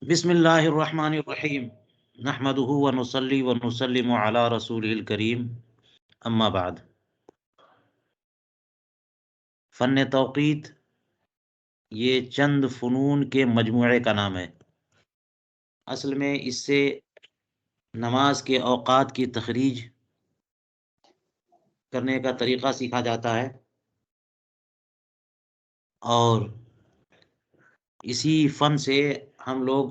بسم اللہ الرحمن الرحیم نحمده ونصلی ونسلم علی رسولہ الکریم اما بعد۔ فن توقیت یہ چند فنون کے مجموعے کا نام ہے۔ اصل میں اس سے نماز کے اوقات کی تخریج کرنے کا طریقہ سیکھا جاتا ہے، اور اسی فن سے ہم لوگ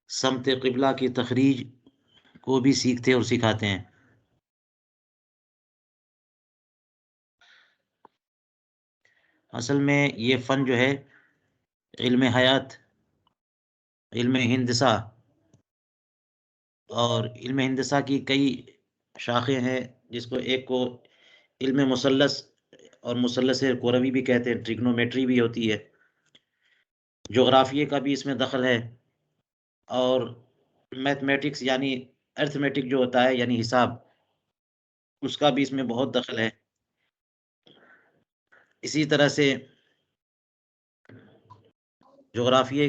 سمت قبلہ کی تخریج کو بھی سیکھتے اور سکھاتے ہیں۔ اصل میں یہ فن جو ہے علم حیات، علم ہندسہ، اور علم ہندسہ کی کئی شاخیں ہیں، جس کو ایک کو علم مثلث اور مثلث کروی بھی کہتے ہیں، ٹریگنومیٹری بھی ہوتی ہے، جغرافیے کا بھی اس میں دخل ہے، اور میتھمیٹکس یعنی ارتھمیٹک جو ہوتا ہے یعنی حساب، اس کا بھی اس میں بہت دخل ہے۔ اسی طرح سے جغرافیے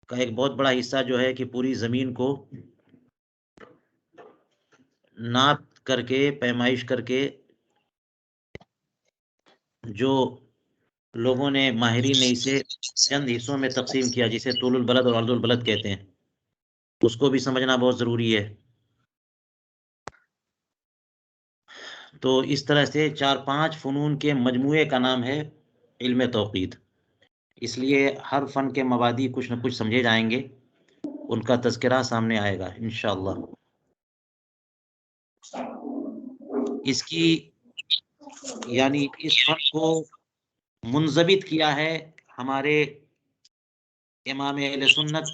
کا ایک بہت بڑا حصہ جو ہے کہ پوری زمین کو ناپ کر کے، پیمائش کر کے، جو لوگوں نے، ماہرین نے اسے چند حصوں میں تقسیم کیا، جسے طول البلد اور عرض البلد کہتے ہیں، اس کو بھی سمجھنا بہت ضروری ہے۔ تو اس طرح سے 4-5 فنون کے مجموعے کا نام ہے علم توقیت۔ اس لیے ہر فن کے مبادی کچھ نہ کچھ سمجھے جائیں گے، ان کا تذکرہ سامنے آئے گا انشاءاللہ۔ اس کی یعنی اس فن کو منضبط کیا ہے ہمارے امام اہل سنت،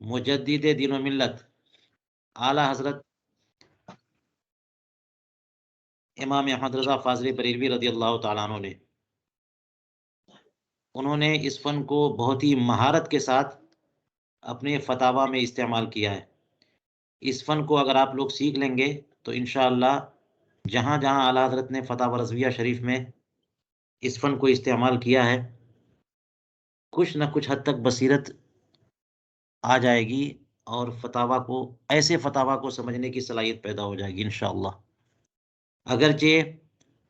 مجدد دین و ملت، اعلی حضرت امام احمد رضا فاضلی بریلوی رضی اللہ تعالیٰ عنہ نے۔ انہوں نے اس فن کو بہت ہی مہارت کے ساتھ اپنے فتاوی میں استعمال کیا ہے۔ اس فن کو اگر آپ لوگ سیکھ لیں گے تو انشاءاللہ جہاں جہاں اعلی حضرت نے فتاوی رضویہ شریف میں اس فن کو استعمال کیا ہے، کچھ نہ کچھ حد تک بصیرت آ جائے گی، اور ایسے فتاوی کو سمجھنے کی صلاحیت پیدا ہو جائے گی انشاءاللہ۔ اگرچہ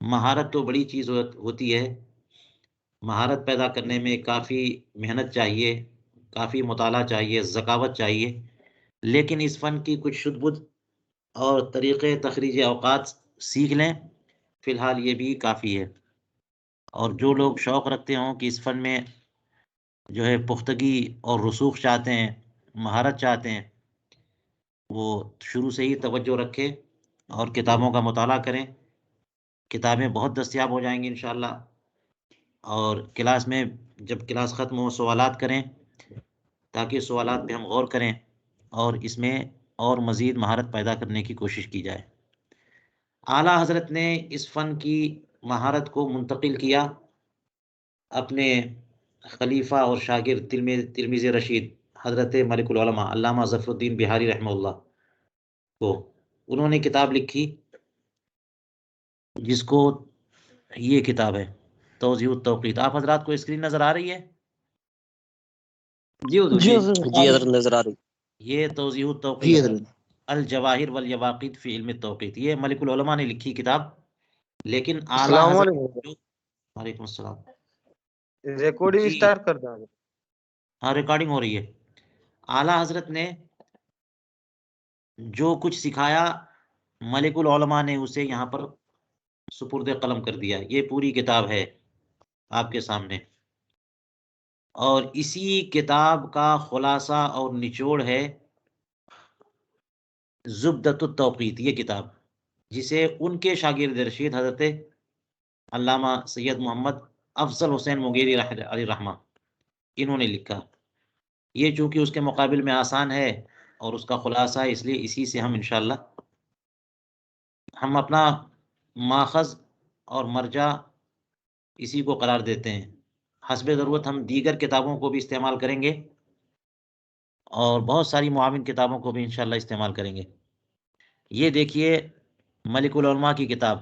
مہارت تو بڑی چیز ہوتی ہے، مہارت پیدا کرنے میں کافی محنت چاہیے، کافی مطالعہ چاہیے، ذکاوت چاہیے، لیکن اس فن کی کچھ شد بدھ اور طریقے تخریج اوقات سیکھ لیں، فی الحال یہ بھی کافی ہے۔ اور جو لوگ شوق رکھتے ہوں کہ اس فن میں جو ہے پختگی اور رسوخ چاہتے ہیں، مہارت چاہتے ہیں، وہ شروع سے ہی توجہ رکھے اور کتابوں کا مطالعہ کریں۔ کتابیں بہت دستیاب ہو جائیں گی انشاءاللہ، اور کلاس میں جب کلاس ختم ہو سوالات کریں، تاکہ سوالات پہ ہم غور کریں اور اس میں اور مزید مہارت پیدا کرنے کی کوشش کی جائے۔ اعلیٰ حضرت نے اس فن کی مہارت کو منتقل کیا اپنے خلیفہ اور شاگرد تلمیذ رشید حضرت ملک العلماء علامہ ظفر الدین بہاری رحمہ اللہ کو۔ انہوں نے کتاب لکھی جس کو یہ کتاب ہے توضیح التوقیت۔ آپ حضرات کو اسکرین نظر آ رہی ہے؟ جی حضور، جی جی حضرت نظر آ رہی۔ یہ توضیح جی التوقیت حضرت۔ الجواہر والیواقیت فی علم التوقیت، یہ ملک العلماء نے لکھی کتاب، لیکن اعلیٰ السلام حضرت علیکم، وعلیکم السلام ریکارڈنگ جی سٹارٹ کر دیں۔ ہاں، ریکارڈنگ ہو رہی ہے۔ اعلیٰ حضرت نے جو کچھ سکھایا، ملک العلماء نے اسے یہاں پر سپرد قلم کر دیا۔ یہ پوری کتاب ہے آپ کے سامنے، اور اسی کتاب کا خلاصہ اور نچوڑ ہے زبدۃ التوقیت، یہ کتاب جسے ان کے شاگرد رشید حضرت علامہ سید محمد افضل حسین مغیری علیہ رحمہ انہوں نے لکھا۔ یہ چونکہ اس کے مقابل میں آسان ہے اور اس کا خلاصہ ہے، اس لیے اسی سے ہم انشاءاللہ ہم اپنا ماخذ اور مرجع اسی کو قرار دیتے ہیں۔ حسب ضرورت ہم دیگر کتابوں کو بھی استعمال کریں گے، اور بہت ساری معاون کتابوں کو بھی انشاءاللہ استعمال کریں گے۔ یہ دیکھیے ملک العلماء کی کتاب،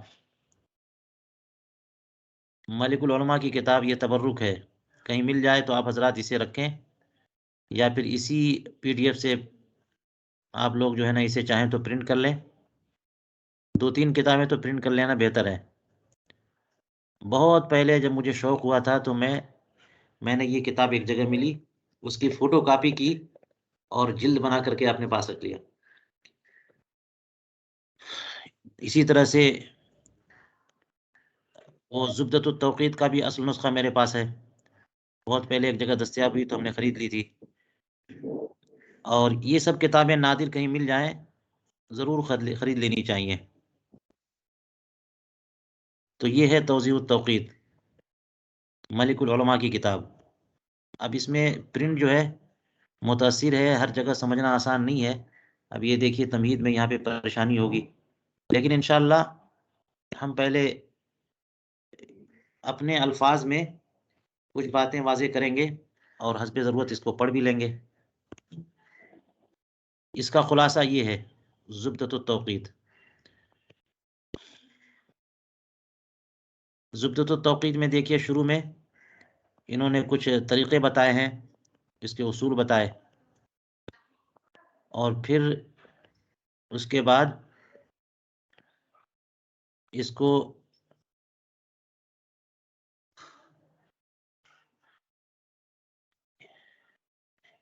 ملک العلماء کی کتاب، یہ تبرک ہے کہیں مل جائے تو آپ حضرات اسے رکھیں، یا پھر اسی PDF سے آپ لوگ جو ہے نا اسے چاہیں تو پرنٹ کر لیں. 2-3 کتابیں تو پرنٹ کر لینا بہتر ہے. بہت پہلے جب مجھے شوق ہوا تھا تو میں نے یہ کتاب ایک جگہ ملی، اس کی فوٹو کاپی کی اور جلد بنا کر کے اپنے پاس رکھ لیا. اسی طرح سے وہ زبدۃ التوقید کا بھی اصل نسخہ میرے پاس ہے، بہت پہلے ایک جگہ دستیاب ہوئی تو ہم نے خرید لی تھی. اور یہ سب کتابیں نادر کہیں مل جائیں ضرور خرید لینی چاہیے. تو یہ ہے توضیح التوقید، ملک العلماء کی کتاب. اب اس میں پرنٹ جو ہے متاثر ہے، ہر جگہ سمجھنا آسان نہیں ہے. اب یہ دیکھیے تمہید میں یہاں پہ پریشانی ہوگی، لیکن انشاءاللہ ہم پہلے اپنے الفاظ میں کچھ باتیں واضح کریں گے اور حسب ضرورت اس کو پڑھ بھی لیں گے. اس کا خلاصہ یہ ہے زبدۃ التوقید. زبدۃ التوقید میں دیکھیے شروع میں انہوں نے کچھ طریقے بتائے ہیں، اس کے اصول بتائے، اور پھر اس کے بعد اس کو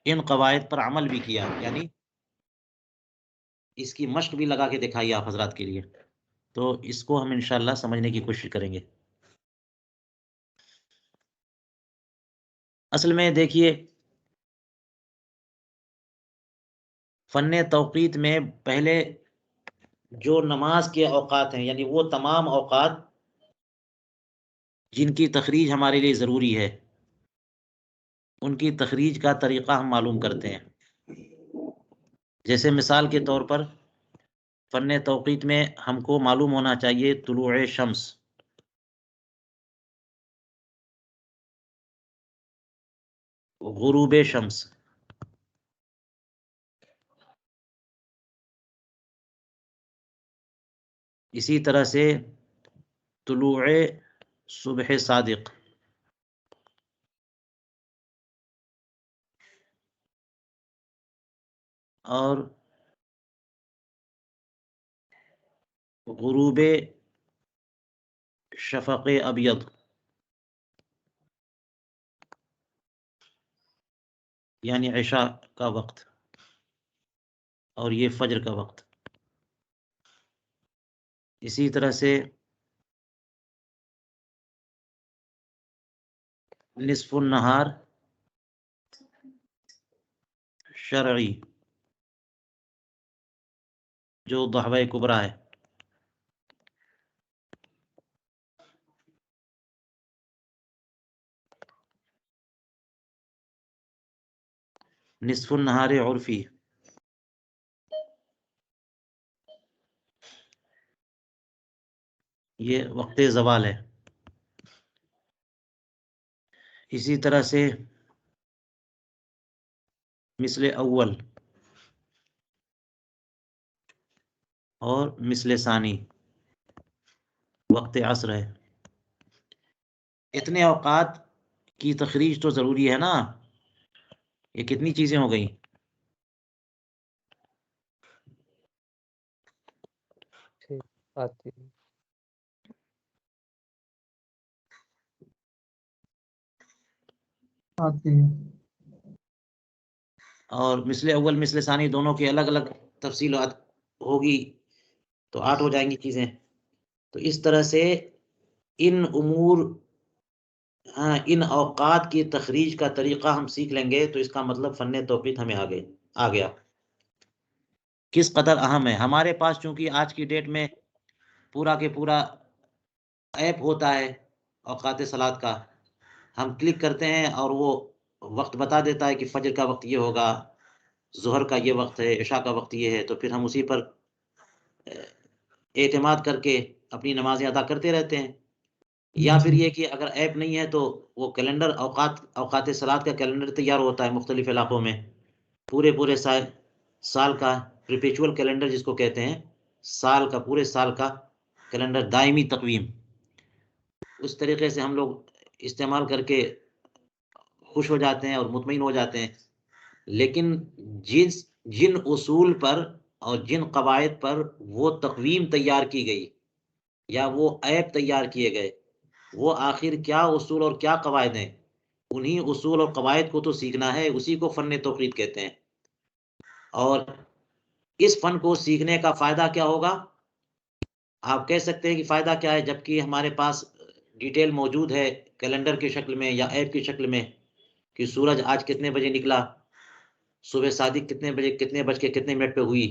ان قواعد پر عمل بھی کیا، یعنی اس کی مشق بھی لگا کے دکھائی آپ حضرات کے لیے. تو اس کو ہم انشاءاللہ سمجھنے کی کوشش کریں گے. اصل میں دیکھیے فن توقید میں پہلے جو نماز کے اوقات ہیں، یعنی وہ تمام اوقات جن کی تخریج ہمارے لیے ضروری ہے، ان کی تخریج کا طریقہ ہم معلوم کرتے ہیں. جیسے مثال کے طور پر فن توقید میں ہم کو معلوم ہونا چاہیے طلوع شمس، غروب شمس، اسی طرح سے طلوع صبح صادق، اور غروب شفق ابیض، یعنی عشاء کا وقت، اور یہ فجر کا وقت. اسی طرح سے نصف النہار شرعی جو ضحوہ کبریٰ ہے، نصف النہار عرفی یہ وقت زوال ہے. اسی طرح سے مثل اول اور مثل ثانی وقت عصر ہے. اتنے اوقات کی تخریج تو ضروری ہے نا. یہ کتنی چیزیں ہو گئیں؟ آتی ہے. اور مثل اول مثل ثانی دونوں کی الگ الگ تفصیلات ہوگی تو 8 ہو جائیں گی چیزیں. تو اس طرح سے ان امور ان اوقات کی تخریج کا طریقہ ہم سیکھ لیں گے تو اس کا مطلب فن توقید ہمیں آ گیا. کس قدر اہم ہے ہمارے پاس، چونکہ آج کی ڈیٹ میں پورا کے پورا ایپ ہوتا ہے اوقات صلاۃ کا. ہم کلک کرتے ہیں اور وہ وقت بتا دیتا ہے کہ فجر کا وقت یہ ہوگا، ظہر کا یہ وقت ہے، عشاء کا وقت یہ ہے. تو پھر ہم اسی پر اعتماد کر کے اپنی نمازیں ادا کرتے رہتے ہیں. یا پھر یہ کہ اگر ایپ نہیں ہے تو وہ کیلنڈر اوقات صلاۃ کا کیلنڈر تیار ہوتا ہے مختلف علاقوں میں، پورے سال کا پرپیچول کیلنڈر جس کو کہتے ہیں، پورے سال کا کیلنڈر، دائمی تقویم. اس طریقے سے ہم لوگ استعمال کر کے خوش ہو جاتے ہیں اور مطمئن ہو جاتے ہیں، لیکن جن اصول پر اور جن قواعد پر وہ تقویم تیار کی گئی یا وہ ایپ تیار کیے گئے، وہ آخر کیا اصول اور کیا قواعد ہیں، انہی اصول اور قواعد کو تو سیکھنا ہے، اسی کو فن توقید کہتے ہیں۔ اور اس فن کو سیکھنے کا فائدہ کیا ہوگا؟ آپ کہہ سکتے ہیں کہ فائدہ کیا ہے، جبکہ ہمارے پاس ڈیٹیل موجود ہے کیلنڈر کی شکل میں یا ایپ کی شکل میں کہ سورج آج کتنے بجے نکلا، صبح صادق کتنے بجے کتنے بج کے کتنے منٹ پہ ہوئی،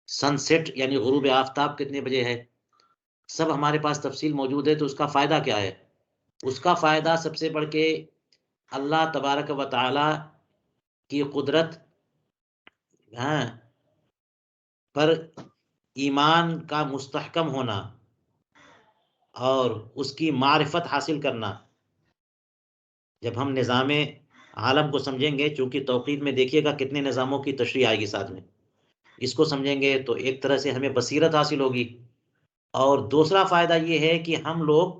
سن سیٹ یعنی غروب آفتاب کتنے بجے ہے، سب ہمارے پاس تفصیل موجود ہے۔ تو اس کا فائدہ کیا ہے؟ اس کا فائدہ سب سے بڑھ کے اللہ تبارک و تعالی کی قدرت پر ایمان کا مستحکم ہونا اور اس کی معرفت حاصل کرنا۔ جب ہم نظام عالم کو سمجھیں گے، چونکہ توقید میں دیکھیے گا کتنے نظاموں کی تشریح آئے گی ساتھ میں، اس کو سمجھیں گے تو ایک طرح سے ہمیں بصیرت حاصل ہوگی۔ اور دوسرا فائدہ یہ ہے کہ ہم لوگ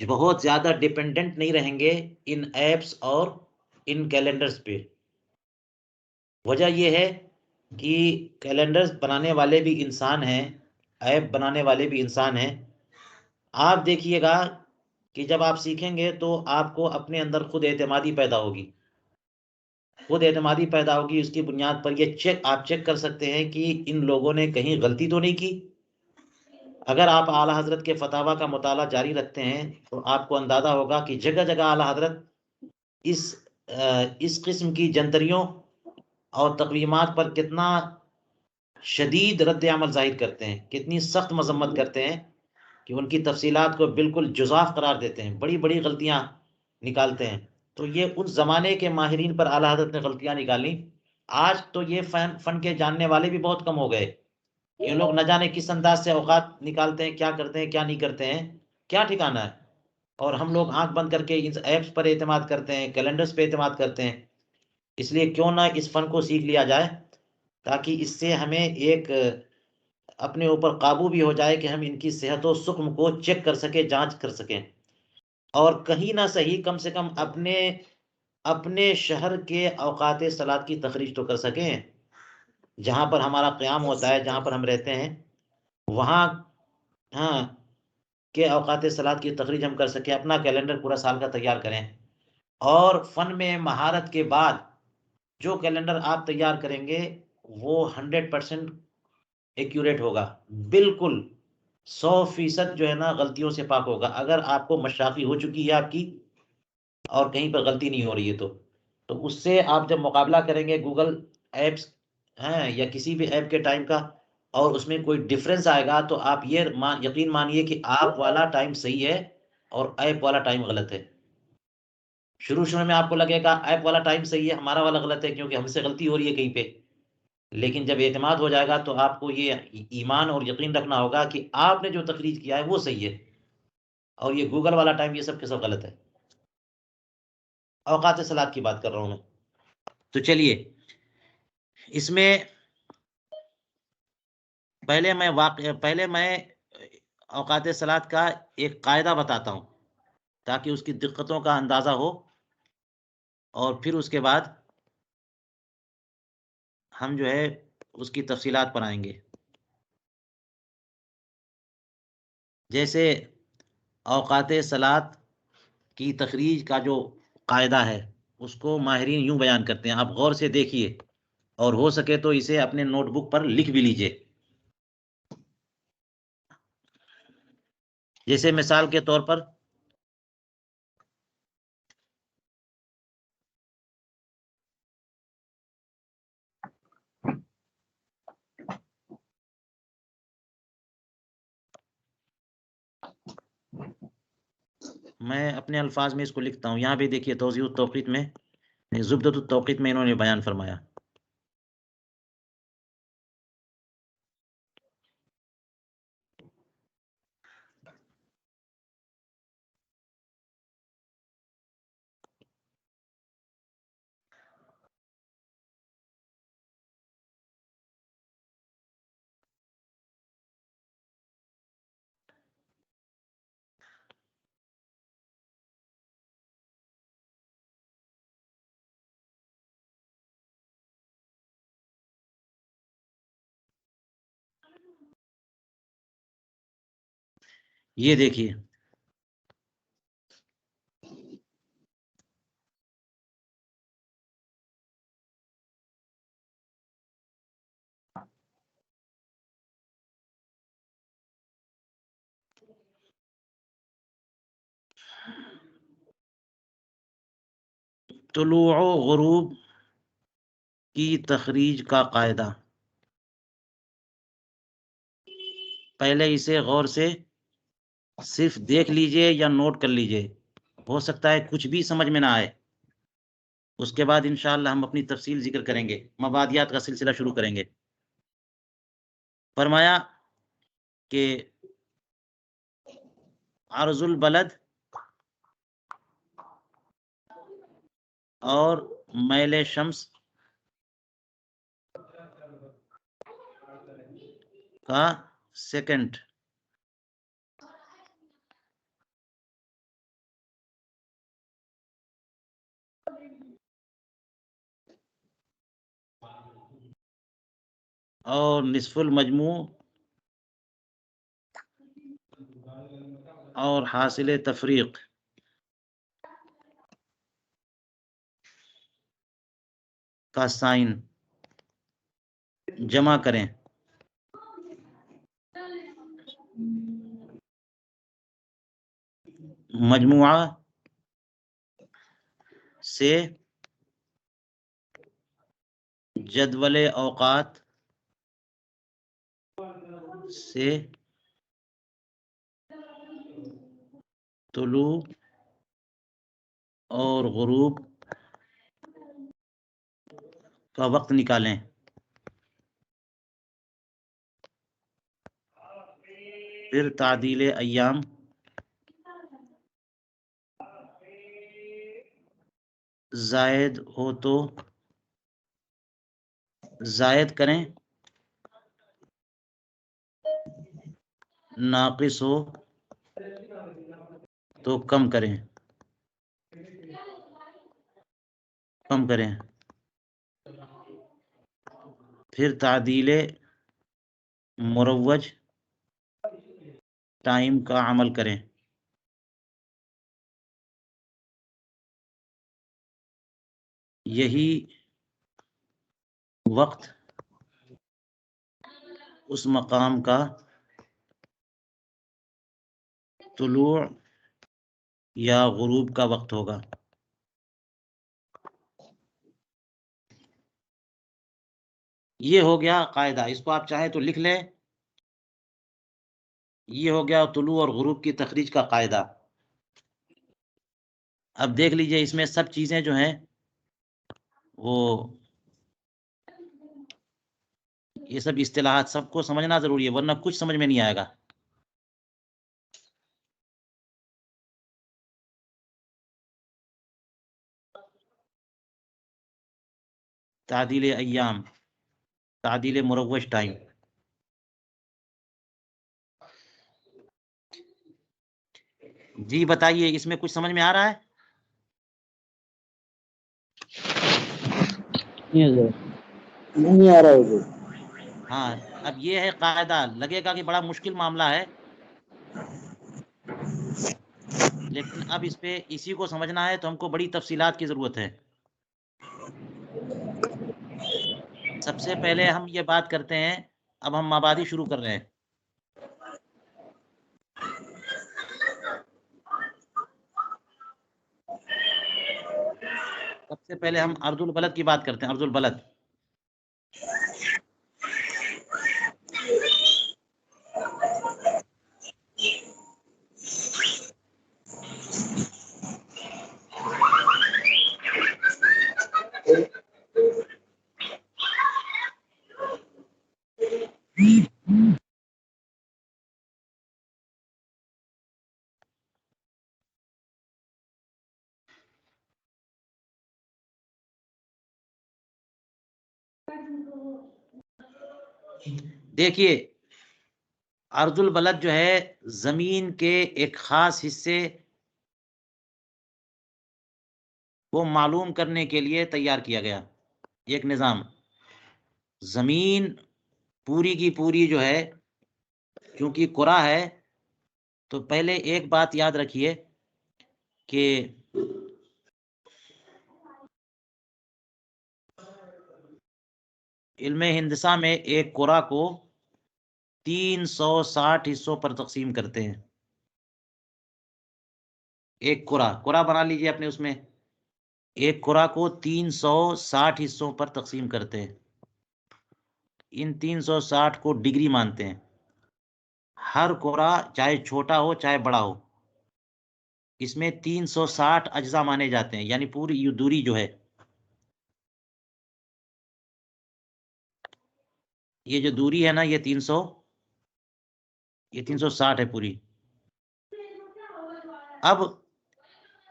بہت زیادہ ڈیپینڈنٹ نہیں رہیں گے ان ایپس اور ان کیلنڈرز پہ۔ وجہ یہ ہے کہ کیلنڈرز بنانے والے بھی انسان ہیں، ایپ بنانے والے بھی انسان ہیں۔ آپ دیکھیے گا کہ جب آپ سیکھیں گے تو آپ کو اپنے اندر خود اعتمادی پیدا ہوگی، خود اعتمادی پیدا ہوگی۔ اس کی بنیاد پر یہ آپ چیک کر سکتے ہیں کہ ان لوگوں نے کہیں غلطی تو نہیں کی۔ اگر آپ اعلیٰ حضرت کے فتاویٰ کا مطالعہ جاری رکھتے ہیں تو آپ کو اندازہ ہوگا کہ جگہ جگہ اعلیٰ حضرت اس قسم کی جنتریوں اور تقویمات پر کتنا شدید رد عمل ظاہر کرتے ہیں، کتنی سخت مذمت کرتے ہیں کہ ان کی تفصیلات کو بالکل جزاف قرار دیتے ہیں، بڑی بڑی غلطیاں نکالتے ہیں۔ تو یہ اس زمانے کے ماہرین پر اعلیٰ حضرت نے غلطیاں نکالی۔ آج تو یہ فن کے جاننے والے بھی بہت کم ہو گئے، یہ لوگ نہ جانے کس انداز سے اوقات نکالتے ہیں، کیا کرتے ہیں کیا نہیں کرتے ہیں، کیا ٹھکانہ ہے۔ اور ہم لوگ آنکھ بند کر کے ان ایپس پر اعتماد کرتے ہیں، کیلنڈرز پہ اعتماد کرتے ہیں۔ اس لیے کیوں نہ اس فن کو سیکھ لیا جائے، تاکہ اس سے ہمیں ایک اپنے اوپر قابو بھی ہو جائے کہ ہم ان کی صحت و سقم کو چیک کر سکیں، جانچ کر سکیں، اور کہیں نہ صحیح کم سے کم اپنے شہر کے اوقات صلاۃ کی تخریج تو کر سکیں۔ جہاں پر ہمارا قیام ہوتا ہے، جہاں پر ہم رہتے ہیں، وہاں کے اوقات صلاۃ کی تخریج ہم کر سکیں، اپنا کیلنڈر پورا سال کا تیار کریں۔ اور فن میں مہارت کے بعد جو کیلنڈر آپ تیار کریں گے وہ 100% ایکیوریٹ ہوگا، بالکل 100% جو ہے نا غلطیوں سے پاک ہوگا۔ اگر آپ کو مشاقی ہو چکی ہے آپ کی اور کہیں پر غلطی نہیں ہو رہی ہے تو اس سے آپ جب مقابلہ کریں گے گوگل ایپس یا کسی بھی ایپ کے ٹائم کا، اور اس میں کوئی ڈفرینس آئے گا، تو آپ یہ یقین مانیے کہ آپ والا ٹائم صحیح ہے اور ایپ والا ٹائم غلط ہے۔ شروع میں آپ کو لگے گا ایپ والا ٹائم صحیح ہے، ہمارا والا غلط ہے کیونکہ ہم سے غلطی ہو رہی ہے کہیں پہ، لیکن جب اعتماد ہو جائے گا تو آپ کو یہ ایمان اور یقین رکھنا ہوگا کہ آپ نے جو تخریج کیا ہے وہ صحیح ہے، اور یہ گوگل والا ٹائم یہ سب کے سب غلط ہے۔ اوقات صلاۃ کی بات کر رہا ہوں میں۔ تو چلیے اس میں پہلے میں اوقات صلاۃ کا ایک قاعدہ بتاتا ہوں تاکہ اس کی دقتوں کا اندازہ ہو، اور پھر اس کے بعد ہم جو ہے اس کی تفصیلات پر آئیں گے۔ جیسے اوقات صلاۃ کی تخریج کا جو قاعدہ ہے اس کو ماہرین یوں بیان کرتے ہیں، آپ غور سے دیکھیے اور ہو سکے تو اسے اپنے نوٹ بک پر لکھ بھی لیجئے۔ جیسے مثال کے طور پر میں اپنے الفاظ میں اس کو لکھتا ہوں، یہاں بھی دیکھیے توضیح التوقیت میں، زبدۃ التوقیت میں انہوں نے بیان فرمایا۔ یہ دیکھیے طلوع و غروب کی تخریج کا قاعدہ. پہلے اسے غور سے صرف دیکھ لیجئے یا نوٹ کر لیجئے، ہو سکتا ہے کچھ بھی سمجھ میں نہ آئے. اس کے بعد انشاءاللہ ہم اپنی تفصیل ذکر کریں گے، مبادیات کا سلسلہ شروع کریں گے. فرمایا کہ عرض البلد اور میل شمس کا سیکنڈ اور نصف المجموع اور حاصل تفریق کا سائن جمع کریں. مجموعہ سے جدول اوقات سے طلوع اور غروب کا وقت نکالیں. پھر تعدیل ایام زائد ہو تو زائد کریں، ناقص ہو تو کم کریں. پھر تعدیل مروج ٹائم کا عمل کریں. یہی وقت اس مقام کا طلوع یا غروب کا وقت ہوگا. یہ ہو گیا قاعدہ، اس کو آپ چاہیں تو لکھ لیں. یہ ہو گیا طلوع اور غروب کی تخریج کا قاعدہ. اب دیکھ لیجئے اس میں سب چیزیں جو ہیں وہ یہ سب اصطلاحات سب کو سمجھنا ضروری ہے، ورنہ کچھ سمجھ میں نہیں آئے گا. تعدیل ایام، تعدیل مروج ٹائم. جی بتائیے اس میں کچھ سمجھ میں آ رہا ہے؟ نہیں آ رہا ہے. ہاں اب یہ ہے قاعدہ. لگے گا کہ بڑا مشکل معاملہ ہے، لیکن اب اس پہ اسی کو سمجھنا ہے تو ہم کو بڑی تفصیلات کی ضرورت ہے. سب سے پہلے ہم یہ بات کرتے ہیں، اب ہم مبادی شروع کر رہے ہیں. سب سے پہلے ہم عرض البلد کی بات کرتے ہیں. عرض البلد دیکھیے، عرض البلد جو ہے زمین کے ایک خاص حصے کو معلوم کرنے کے لیے تیار کیا گیا ایک نظام. زمین پوری کی پوری جو ہے، کیونکہ کرہ ہے تو پہلے ایک بات یاد رکھیے کہ علم ہندسہ میں ایک قرآ کو 360 حصوں پر تقسیم کرتے ہیں. ایک قرآ بنا لیجیے اپنے اس میں، ایک قرآ کو 360 حصوں پر تقسیم کرتے ہیں. ان 360 کو ڈگری مانتے ہیں. ہر قرآ چاہے چھوٹا ہو چاہے بڑا ہو، اس میں 360 اجزاء مانے جاتے ہیں، یعنی پوری یہ دوری جو ہے، یہ جو دوری ہے نا، یہ 360 ہے پوری. اب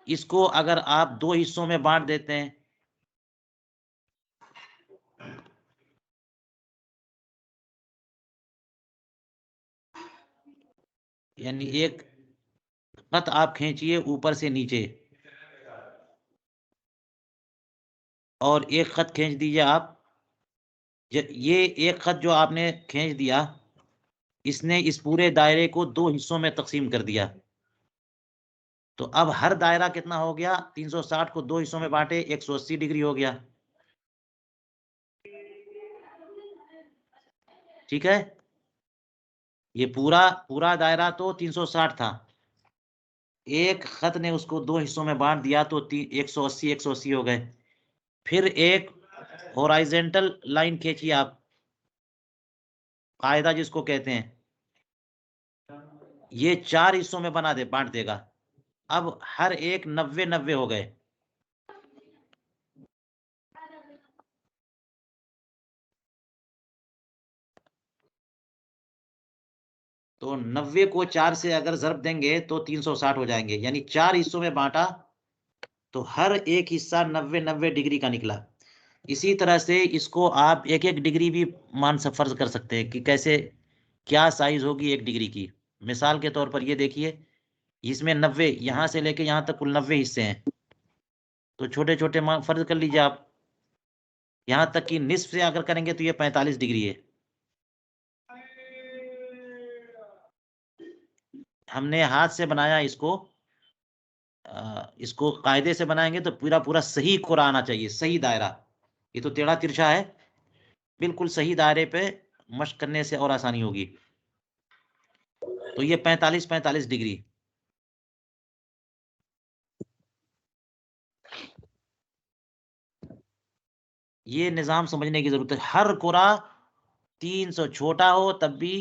اس کو اگر آپ 2 حصوں میں بانٹ دیتے ہیں، یعنی ایک خط آپ کھینچیے اوپر سے نیچے، اور ایک خط کھینچ دیجیے آپ. یہ ایک خط جو آپ نے کھینچ دیا، اس نے اس پورے دائرے کو 2 حصوں میں تقسیم کر دیا. تو اب ہر دائرہ کتنا ہو گیا؟ 360 کو 2 حصوں میں بانٹے، 180 ڈگری ہو گیا. ٹھیک ہے، یہ پورا دائرہ تو 360 تھا، ایک خط نے اس کو 2 حصوں میں بانٹ دیا تو 180 ہو گئے. پھر ایک ہورائزنٹل لائن کھینچیے آپ، قاعدہ جس کو کہتے ہیں، یہ 4 حصوں میں بانٹ دے گا. اب ہر ایک 90 ہو گئے. تو 90 کو 4 سے اگر ضرب دیں گے تو 360 ہو جائیں گے، یعنی 4 حصوں میں بانٹا تو ہر ایک حصہ 90 ڈگری کا نکلا. اسی طرح سے اس کو آپ 1 ڈگری بھی فرض کر سکتے ہیں کہ کیسے، کیا سائز ہوگی 1 ڈگری کی. مثال کے طور پر یہ دیکھیے، اس میں 90، یہاں سے لے کے یہاں تک کل 90 حصے ہیں، تو چھوٹے چھوٹے فرض کر لیجیے آپ. یہاں تک کہ نصف سے اگر کریں گے تو یہ 45 ڈگری ہے. ہم نے ہاتھ سے بنایا اس کو قاعدے سے بنائیں گے تو پورا صحیح قرآن آنا چاہیے، صحیح دائرہ. یہ تو ٹیڑھا ترچھا ہے، بالکل صحیح دائرے پہ مشق کرنے سے اور آسانی ہوگی. تو یہ 45 ڈگری. یہ نظام سمجھنے کی ضرورت ہے. ہر قرآ 300 چھوٹا ہو تب بھی،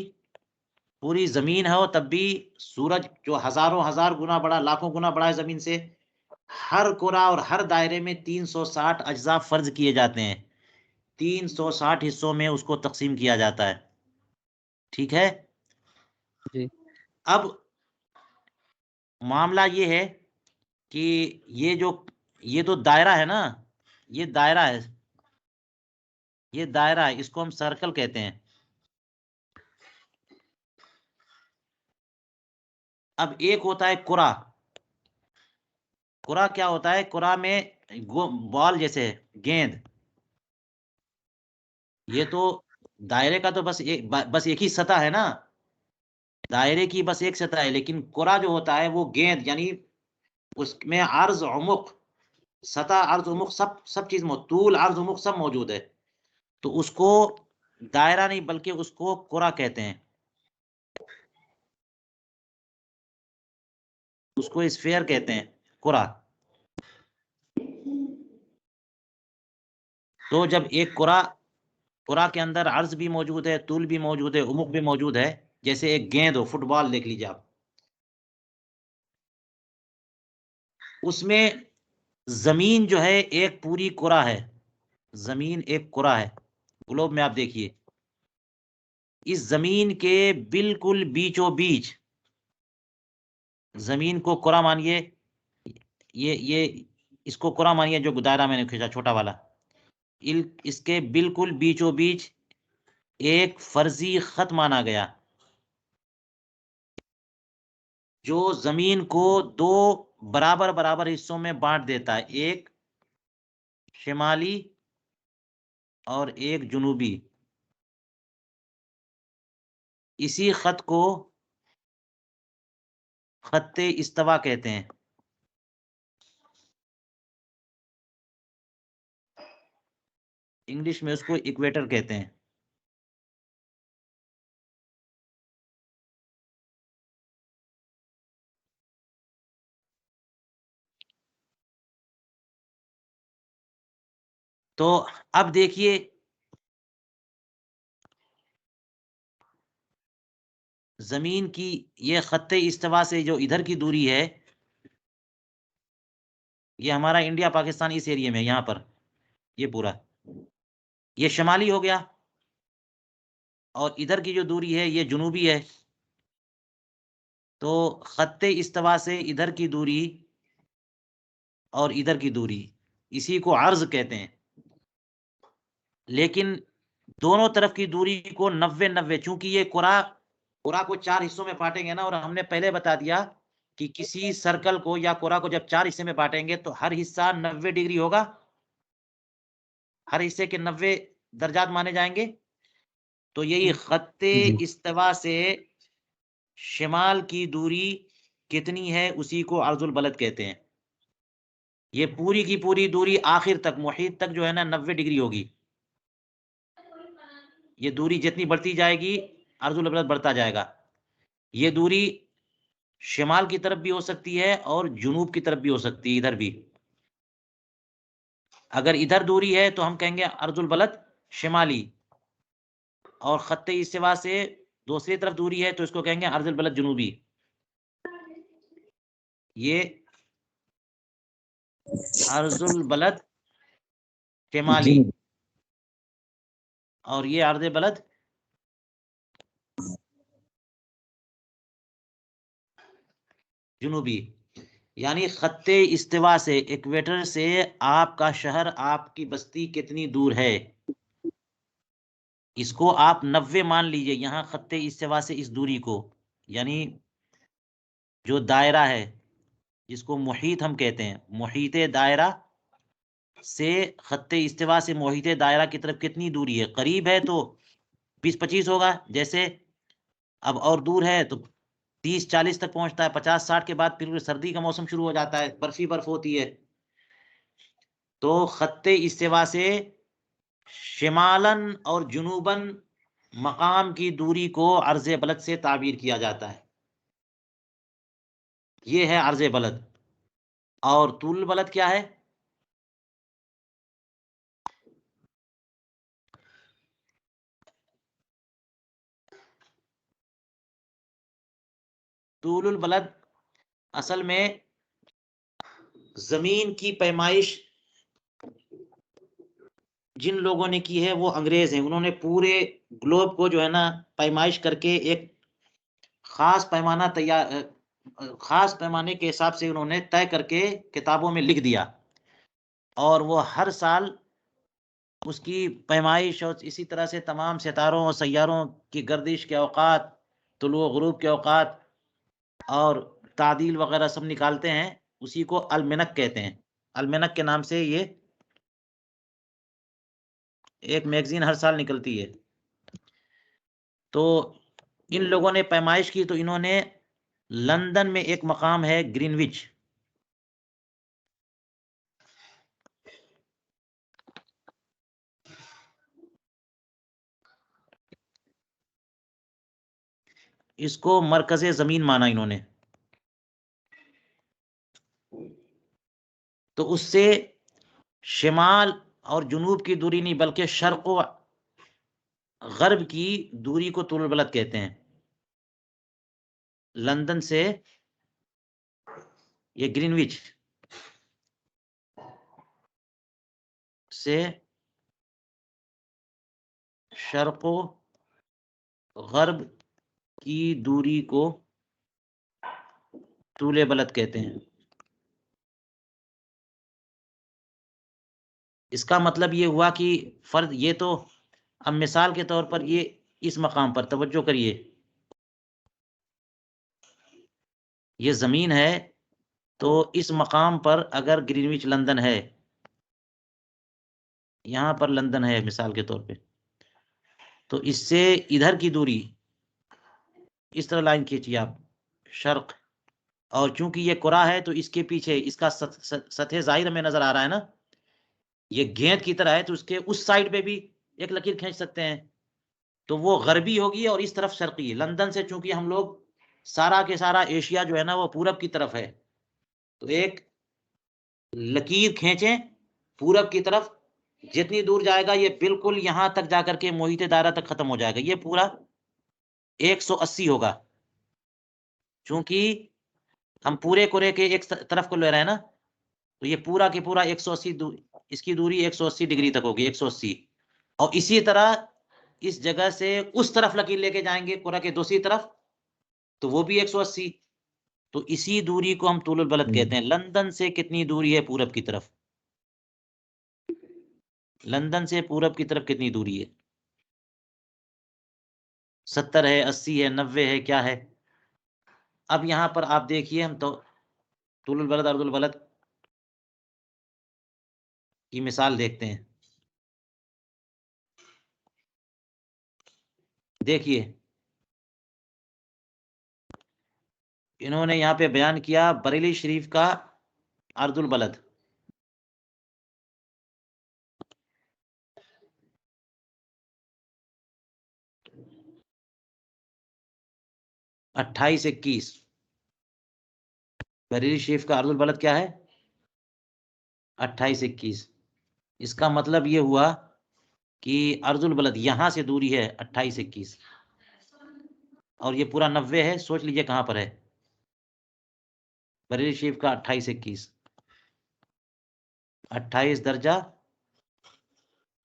پوری زمین ہو تب بھی، سورج جو ہزاروں ہزار گنا بڑا، لاکھوں گنا بڑا ہے زمین سے، ہر قرآ اور ہر دائرے میں 360 اجزاء فرض کیے جاتے ہیں. 360 حصوں میں اس کو تقسیم کیا جاتا ہے. ٹھیک ہے جی. اب معاملہ یہ ہے کہ یہ تو دائرہ ہے نا، یہ دائرہ ہے، اس کو ہم سرکل کہتے ہیں. اب ایک ہوتا ہے قرآ. قرآ کیا ہوتا ہے؟ قرآ میں بال جیسے گیند. یہ تو دائرے کا تو بس ایک ہی سطح ہے نا، دائرے کی بس ایک سطح ہے. لیکن قرآ جو ہوتا ہے وہ گیند، یعنی اس میں عرض، عمق، سطح، عرض، عمق، سب چیز، طول، عرض، عمق سب موجود ہے. تو اس کو دائرہ نہیں بلکہ اس کو قرآ کہتے ہیں. اس کو اسفیئر کہتے ہیں، قرآ. تو جب ایک قرآ کے اندر عرض بھی موجود ہے، طول بھی موجود ہے، عمق بھی موجود ہے، جیسے ایک گیند ہو، فٹ بال دیکھ لیجیے آپ، اس میں زمین جو ہے ایک پوری قرآ ہے. زمین ایک قرآ ہے. گلوب میں آپ دیکھیے، اس زمین کے بالکل بیچوں بیچ، زمین کو قرآ مانیے، یہ اس کو قرآ مانیے جو دائرہ میں نے کھینچا چھوٹا والا، اس کے بالکل بیچوں بیچ ایک فرضی خط مانا گیا جو زمین کو 2 برابر حصوں میں بانٹ دیتا ہے، ایک شمالی اور ایک جنوبی. اسی خط کو خط استوا کہتے ہیں. انگلش میں اس کو ایکویٹر کہتے ہیں. تو اب دیکھیے زمین کی یہ خط استوا سے جو ادھر کی دوری ہے، یہ ہمارا انڈیا پاکستان اس ایریے میں، یہاں پر یہ پورا یہ شمالی ہو گیا، اور ادھر کی جو دوری ہے یہ جنوبی ہے. تو خط استوا سے ادھر کی دوری اور ادھر کی دوری، اسی کو عرض کہتے ہیں. لیکن دونوں طرف کی دوری کو 90 چونکہ یہ کرہ کو 4 حصوں میں بانٹیں گے نا، اور ہم نے پہلے بتا دیا کہ کسی سرکل کو یا کرہ کو جب 4 حصے میں بانٹیں گے تو ہر حصہ 90 ڈگری ہوگا، ہر حصے کے 90 درجات مانے جائیں گے. تو یہی خط استوا سے شمال کی دوری کتنی ہے اسی کو عرض البلد کہتے ہیں. یہ پوری کی پوری دوری آخر تک محیط تک جو ہے نا 90 ڈگری ہوگی. یہ دوری جتنی بڑھتی جائے گی عرض البلد بڑھتا جائے گا. یہ دوری شمال کی طرف بھی ہو سکتی ہے اور جنوب کی طرف بھی ہو سکتی ہے، ادھر بھی. اگر ادھر دوری ہے تو ہم کہیں گے عرض البلد شمالی، اور خط استوا سے دوسری طرف دوری ہے تو اس کو کہیں گے عرض البلد جنوبی. یہ عرض البلد شمالی اور یہ عرض بلد جنوبی. یعنی خط استوا سے ایکویٹر سے آپ کا شہر، آپ کی بستی کتنی دور ہے، اس کو آپ 90 مان لیجئے یہاں خط استوا سے اس دوری کو. یعنی جو دائرہ ہے جس کو محیط ہم کہتے ہیں، محیط دائرہ سے خط استوا سے محیط دائرہ کی طرف کتنی دوری ہے. قریب ہے تو 20-25 ہوگا، جیسے اب اور دور ہے تو 30-40 تک پہنچتا ہے، 50-60 کے بعد پھر سردی کا موسم شروع ہو جاتا ہے، برفی برف ہوتی ہے. تو خط استوا سے شمالاً اور جنوباً مقام کی دوری کو عرض بلد سے تعبیر کیا جاتا ہے. یہ ہے عرض بلد. اور طول بلد کیا ہے؟ طول البلد اصل میں زمین کی پیمائش جن لوگوں نے کی ہے وہ انگریز ہیں. انہوں نے پورے گلوب کو جو ہے نا پیمائش کر کے ایک خاص پیمانہ خاص پیمانے کے حساب سے انہوں نے طے کر کے کتابوں میں لکھ دیا، اور وہ ہر سال اس کی پیمائش اور اسی طرح سے تمام ستاروں اور سیاروں کی گردش کے اوقات، طلوع و غروب کے اوقات اور تعدیل وغیرہ سب نکالتے ہیں. اسی کو المنک کہتے ہیں. المنک کے نام سے یہ ایک میگزین ہر سال نکلتی ہے. تو ان لوگوں نے پیمائش کی تو انہوں نے لندن میں ایک مقام ہے گرینوچ، اس کو مرکز زمین مانا انہوں نے. تو اس سے شمال اور جنوب کی دوری نہیں بلکہ شرق و غرب کی دوری کو طول البلد کہتے ہیں. لندن سے یہ گرینوچ سے شرق و غرب کی دوری کو طول بلد کہتے ہیں. اس کا مطلب یہ ہوا کہ فرض یہ تو اب مثال کے طور پر یہ اس مقام پر توجہ کریے، یہ زمین ہے تو اس مقام پر اگر گرینوچ لندن ہے، یہاں پر لندن ہے مثال کے طور پہ، تو اس سے ادھر کی دوری اس طرح لائن کھینچیے آپ، شرق اور چونکہ یہ کرا ہے تو اس کے پیچھے اس کا سطح ظاہر ہمیں نظر آ رہا ہے نا، یہ گیند کی طرح ہے، تو اس کے اس سائڈ پہ بھی ایک لکیر کھینچ سکتے ہیں، تو وہ غربی ہوگی اور اس طرف شرقی. لندن سے چونکہ ہم لوگ سارا کے سارا ایشیا جو ہے نا وہ پورب کی طرف ہے، تو ایک لکیر کھینچیں پورب کی طرف، جتنی دور جائے گا یہ بالکل یہاں تک جا کر کے محیط دائرہ تک ختم ہو جائے گا، یہ پورا 180 ہوگا. چونکہ ہم پورے کرے کے ایک طرف کو لے رہے ہیں نا، تو یہ پورا کے پورا 180 اس کی دوری 180 ڈگری تک ہوگی، 180. اور اسی طرح اس جگہ سے اس طرف لکیر لے کے جائیں گے کرہ کے دوسری طرف، تو وہ بھی 180. تو اسی دوری کو ہم طول البلد کہتے ہیں. لندن سے کتنی دوری ہے پورب کی طرف؟ لندن سے پورب کی طرف کتنی دوری ہے؟ 70 ہے، 80 ہے، 90 ہے، کیا ہے؟ اب یہاں پر آپ دیکھیے، ہم تو طول البلد عرض البلد کی مثال دیکھتے ہیں. دیکھیے انہوں نے یہاں پہ بیان کیا بریلی شریف کا عرض البلد. اٹھائیس 21 بریلی شریف کا عرض البلد کیا ہے؟ 28 21. اس کا مطلب یہ ہوا کہ عرض البلد یہاں سے دوری ہے 28 21، اور یہ پورا 90 ہے. سوچ لیجئے کہاں پر ہے بریلی شریف کا 28 21. 28 درجہ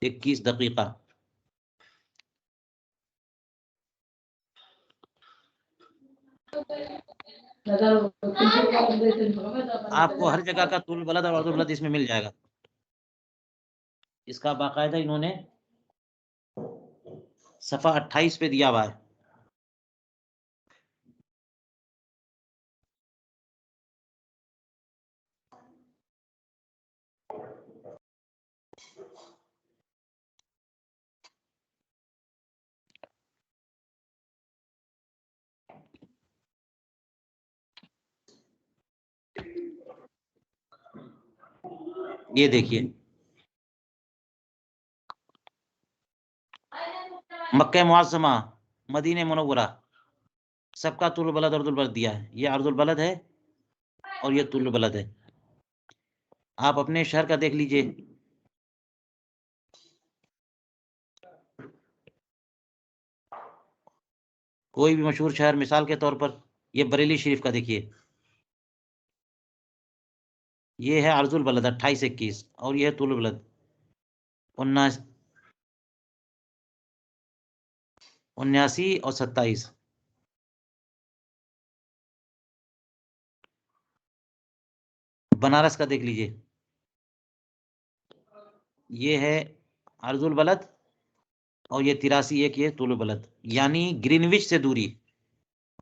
21 دقیقہ. آپ کو ہر جگہ کا طول البلد اور عرض البلد اس میں مل جائے گا. اس کا باقاعدہ انہوں نے صفحہ 28 پہ دیا ہوا ہے. یہ دیکھیے مکہ معظمہ، مدینہ منورہ، سب کا طول البلد عرض البلد دیا ہے. یہ عرض البلد ہے اور یہ طول البلد ہے. آپ اپنے شہر کا دیکھ لیجئے، کوئی بھی مشہور شہر مثال کے طور پر یہ بریلی شریف کا دیکھیے، یہ ہے عرض البلد 28 21، اور یہ ہے طول البلد 79 اور 27. بنارس کا دیکھ لیجئے، یہ ہے عرض البلد اور یہ 83 ایک، یہ طول البلد. یعنی گرینوچ سے دوری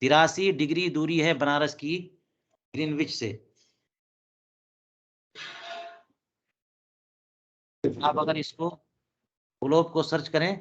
83 ڈگری دوری ہے بنارس کی گرینوچ سے. آپ اگر اس کو گلوب کو سرچ کریں،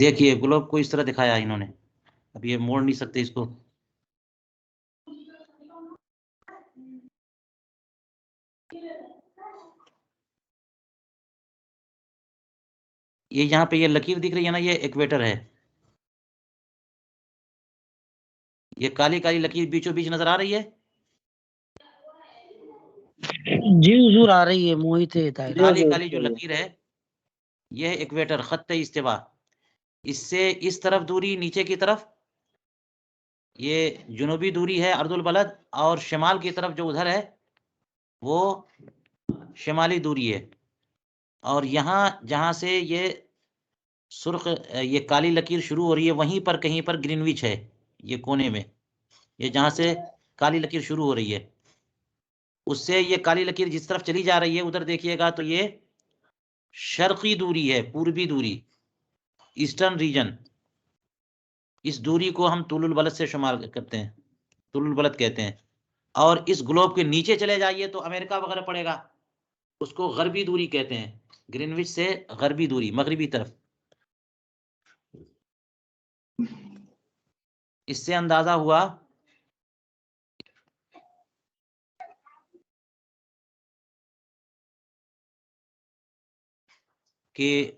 دیکھیے گلوب کو اس طرح دکھایا انہوں نے. اب یہ موڑ نہیں سکتے اس کو. یہ یہاں پہ یہ لکیر دکھ رہی ہے نا، یہ ایکویٹر ہے. یہ کالی کالی لکیر بیچوں بیچ نظر آ رہی ہے. جی حضور آ رہی ہے. محیط کالی کالی جو لکیر ہے یہ ایکویٹر خط استوا، اس سے اس طرف دوری نیچے کی طرف یہ جنوبی دوری ہے ارض البلد، اور شمال کی طرف جو ادھر ہے وہ شمالی دوری ہے. اور یہاں جہاں سے یہ سرخ یہ کالی لکیر شروع ہو رہی ہے وہیں پر کہیں پر گرینوچ ہے، یہ کونے میں، یہ جہاں سے کالی لکیر شروع ہو رہی ہے اس سے یہ کالی لکیر جس طرف چلی جا رہی ہے ادھر دیکھیے گا تو یہ شرقی دوری ہے، پوربی دوری، ایسٹرن ریجن. اس دوری کو ہم طول البلد سے شمار کرتے ہیں، طول البلد کہتے ہیں. اور اس گلوب کے نیچے چلے جائیے تو امریکہ وغیرہ پڑے گا، اس کو غربی دوری کہتے ہیں، گرینوچ سے غربی دوری، مغربی طرف. اس سے اندازہ ہوا کہ